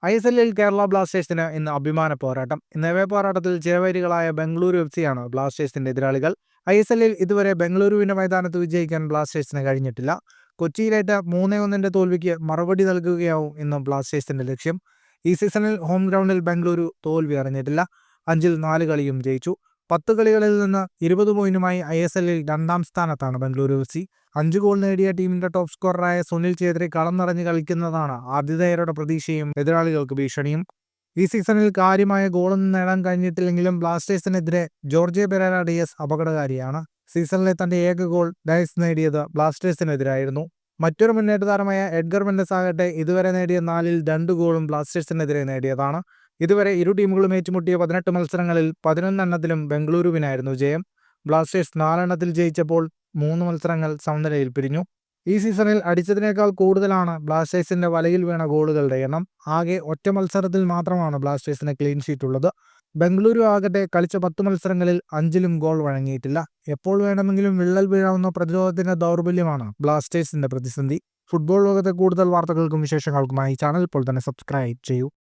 ISLൽ കേരള ബ്ലാസ്റ്റേഴ്സിന് ഇന്ന് അഭിമാന പോരാട്ടം. ഇന്നേ പോരാട്ടത്തിൽ ചിരവൈരികളായ ബംഗളൂരു എഫ്സിയാണ് ബ്ലാസ്റ്റേഴ്സിന്റെ എതിരാളികൾ. ISLൽ ഇതുവരെ ബംഗളൂരുവിന്റെ മൈതാനത്ത് വിജയിക്കാൻ ബ്ലാസ്റ്റേഴ്സിന് കഴിഞ്ഞിട്ടില്ല. കൊച്ചിയിലേറ്റ 3-1 തോൽവിക്ക് മറുപടി നൽകുകയാവും ഇന്ന് ബ്ലാസ്റ്റേഴ്സിന്റെ ലക്ഷ്യം. ഈ സീസണിൽ ഹോം ഗ്രൗണ്ടിൽ ബംഗളൂരു തോൽവി അറിഞ്ഞിട്ടില്ല. 5-ൽ 4 കളിയും ജയിച്ചു. 10 കളികളിൽ നിന്ന് 20 പോയിന്റുമായി ISLൽ 2ാം സ്ഥാനത്താണ് ബംഗളൂരു എഫ്സി. 5 ഗോൾ നേടിയ ടീമിന്റെ ടോപ്പ് സ്കോററായ സുനിൽ ഛേത്രി കളം നിറഞ്ഞ് കളിക്കുന്നതാണ് ആതിഥേയരുടെ പ്രതീക്ഷയും എതിരാളികൾക്ക് ഭീഷണിയും. ഈ സീസണിൽ കാര്യമായ ഗോളൊന്നും നേടാൻ കഴിഞ്ഞിട്ടില്ലെങ്കിലും ബ്ലാസ്റ്റേഴ്സിനെതിരെ ജോർജെ പെരേര ഡിയസ് അപകടകാരിയാണ്. സീസണിലെ തന്റെ ഏക ഗോൾ ഡയസ് നേടിയത് ബ്ലാസ്റ്റേഴ്സിനെതിരായിരുന്നു. മറ്റൊരു മുന്നേറ്റ താരമായ എഡ്ഗർ മെൻഡസ് ആകട്ടെ ഇതുവരെ നേടിയ 4-ൽ 2 ഗോളും ബ്ലാസ്റ്റേഴ്സിനെതിരെ നേടിയതാണ്. ഇതുവരെ ഇരു ടീമുകളും ഏറ്റുമുട്ടിയ 18 മത്സരങ്ങളിൽ 11 ബംഗളൂരുവിനായിരുന്നു ജയം. ബ്ലാസ്റ്റേഴ്സ് 4 ജയിച്ചപ്പോൾ 3 മത്സരങ്ങൾ സമനിലയിൽ പിരിഞ്ഞു. ഈ സീസണിൽ അടിച്ചതിനേക്കാൾ കൂടുതലാണ് ബ്ലാസ്റ്റേഴ്സിന്റെ വലയിൽ വീണ ഗോളുകളുടെ എണ്ണം. ആകെ ഒറ്റ മത്സരത്തിൽ മാത്രമാണ് ബ്ലാസ്റ്റേഴ്സിന് ക്ലീൻ ഷീറ്റ് ഉള്ളത്. ബംഗളൂരു ആകട്ടെ കളിച്ച 10 മത്സരങ്ങളിൽ 5-ലും ഗോൾ വഴങ്ങിയിട്ടില്ല. എപ്പോൾ വേണമെങ്കിലും വിള്ളൽ വീഴാവുന്ന പ്രതിരോധത്തിന്റെ ദൗർബല്യമാണ് ബ്ലാസ്റ്റേഴ്സിന്റെ പ്രതിസന്ധി. ഫുട്ബോൾ ലോകത്തെ കൂടുതൽ വാർത്തകൾക്കും വിശേഷങ്ങൾക്കുമായി ചാനൽ ഇപ്പോൾ തന്നെ സബ്സ്ക്രൈബ് ചെയ്യൂ.